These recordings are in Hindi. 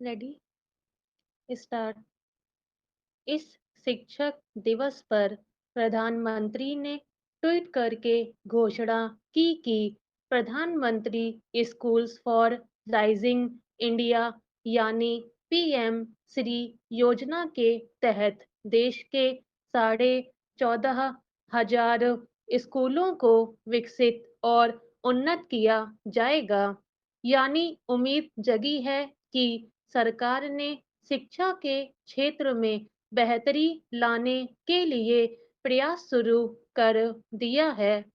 Ready start. इस शिक्षक दिवस पर प्रधानमंत्री ने ट्वीट करके घोषणा की कि प्रधानमंत्री स्कूल्स फॉर राइजिंग इंडिया यानी पीएम श्री योजना के तहत देश के 14,500 स्कूलों को विकसित और उन्नत किया जाएगा। यानी उम्मीद जगी है कि सरकार ने शिक्षा के क्षेत्र में बेहतरी लाने के लिए प्रयास शुरू कर दिया है।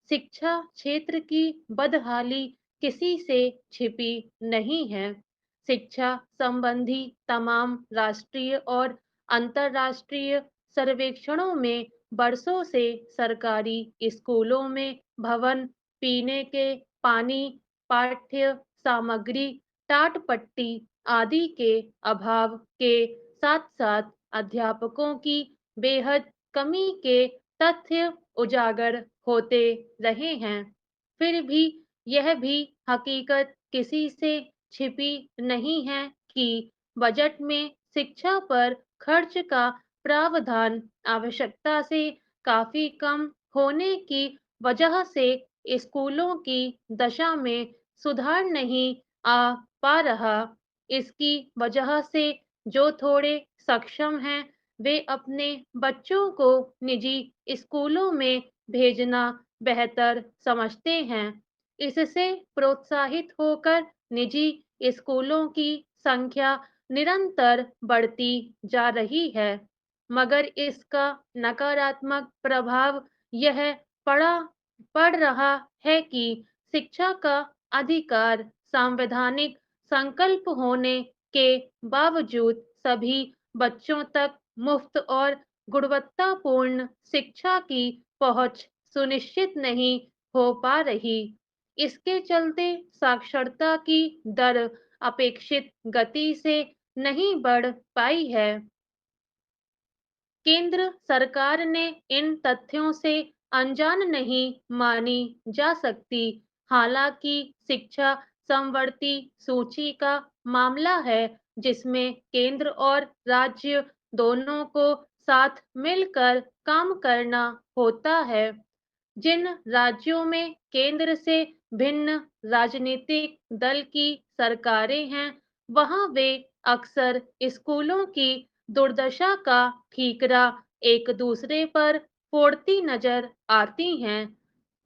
शिक्षा क्षेत्र की बदहाली किसी से छिपी नहीं है। शिक्षा संबंधी तमाम राष्ट्रीय और अंतर्राष्ट्रीय सर्वेक्षणों में वर्षों से सरकारी स्कूलों में भवन, पीने के पानी, पाठ्य सामग्री, टाट पट्टी आदि के अभाव के साथ-साथ अध्यापकों की बेहद कमी के तथ्य उजागर होते रहे हैं। फिर भी यह भी हकीकत किसी से छिपी नहीं है कि बजट में शिक्षा पर खर्च का प्रावधान आवश्यकता से काफी कम होने की वजह से स्कूलों की दशा में सुधार नहीं आ पा रहा। इसकी वजह से जो थोड़े सक्षम हैं वे अपने बच्चों को निजी स्कूलों में भेजना बेहतर समझते हैं। इससे प्रोत्साहित होकर निजी स्कूलों की संख्या निरंतर बढ़ती जा रही है, मगर इसका नकारात्मक प्रभाव यह पड़ा पड़ रहा है कि शिक्षा का अधिकार संवैधानिक संकल्प होने के बावजूद सभी बच्चों तक मुफ्त और गुणवत्तापूर्ण शिक्षा की पहुंच सुनिश्चित नहीं हो पा रही। इसके चलते साक्षरता की दर अपेक्षित गति से नहीं बढ़ पाई है। केंद्र सरकार ने इन तथ्यों से अनजान नहीं मानी जा सकती। हालांकि शिक्षा समवर्ती सूची का मामला है जिसमें केंद्र और राज्य दोनों को साथ मिलकर काम करना होता है। जिन राज्यों में केंद्र से भिन्न राजनीतिक दल की सरकारें हैं, वहां वे अक्सर स्कूलों की दुर्दशा का ठीकरा एक दूसरे पर फोड़ती नजर आती हैं।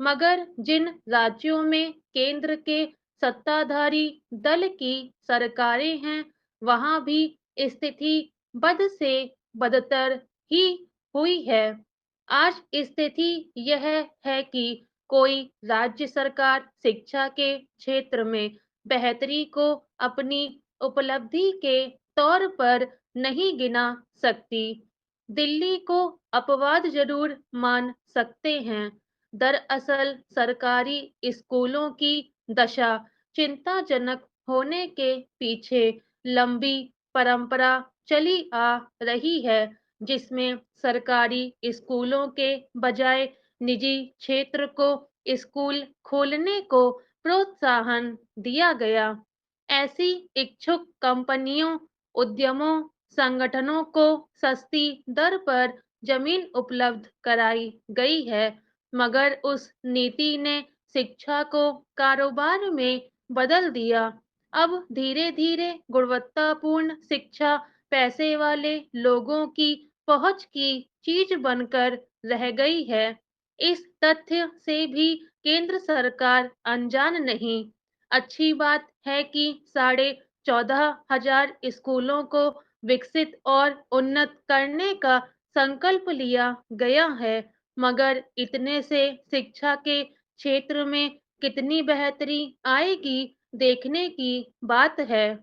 मगर जिन राज्यों में केंद्र के सत्ताधारी दल की सरकारें हैं, वहां भी स्थिति बद से बदतर ही हुई है। आज स्थिति यह है कि कोई राज्य सरकार शिक्षा के क्षेत्र में बेहतरी को अपनी उपलब्धि के तौर पर नहीं गिना सकती। दिल्ली को अपवाद जरूर मान सकते हैं। दरअसल सरकारी स्कूलों की दशा चिंताजनक होने के पीछे लंबी परंपरा चली आ रही है, जिसमें सरकारी स्कूलों के बजाय निजी क्षेत्र को स्कूल खोलने को प्रोत्साहन दिया गया। ऐसी इच्छुक कंपनियों, उद्यमों, संगठनों को सस्ती दर पर जमीन उपलब्ध कराई गई है, मगर उस नीति ने शिक्षा को कारोबार में बदल दिया। अब धीरे-धीरे गुणवत्तापूर्ण शिक्षा पैसे वाले लोगों की पहुंच की चीज बनकर रह गई है। इस तथ्य से भी केंद्र सरकार अनजान नहीं। अच्छी बात है कि 14,500 स्कूलों को विकसित और उन्नत करने का संकल्प लिया गया है, मगर इतने से शिक्षा के क्षेत्र में कितनी बेहतरी आएगी देखने की बात है।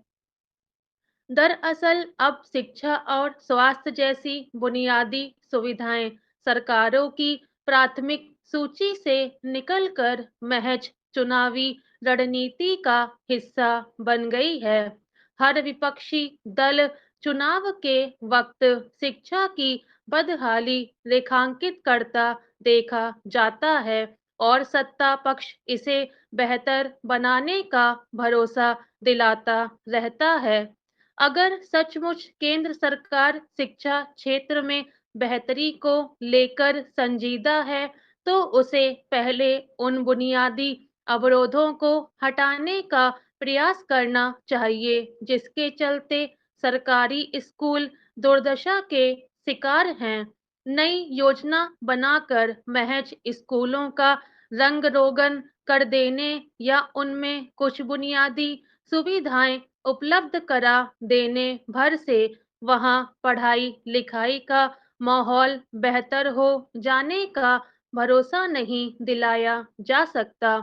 दरअसल अब शिक्षा और स्वास्थ्य जैसी बुनियादी सुविधाएं सरकारों की प्राथमिक सूची से निकलकर महज चुनावी रणनीति का हिस्सा बन गई है। हर विपक्षी दल चुनाव के वक्त शिक्षा की बदहाली रेखांकित करता देखा जाता है और सत्ता पक्ष इसे बेहतर बनाने का भरोसा दिलाता रहता है। अगर सचमुच केंद्र सरकार शिक्षा क्षेत्र में बेहतरी को लेकर संजीदा है, तो उसे पहले उन बुनियादी अवरोधों को हटाने का प्रयास करना चाहिए, जिसके चलते सरकारी स्कूल दुर्दशा के शिकार हैं। नई योजना बनाकर महज स्कूलों का रंग रोगन कर देने या उनमें कुछ बुनियादी सुविधाएं उपलब्ध करा देने भर से वहां पढ़ाई लिखाई का माहौल बेहतर हो जाने का भरोसा नहीं दिलाया जा सकता।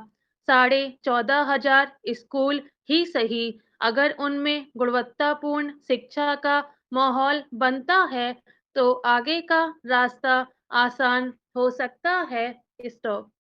14,500 स्कूल ही सही, अगर उनमें गुणवत्तापूर्ण शिक्षा का माहौल बनता है तो आगे का रास्ता आसान हो सकता है। स्टॉप।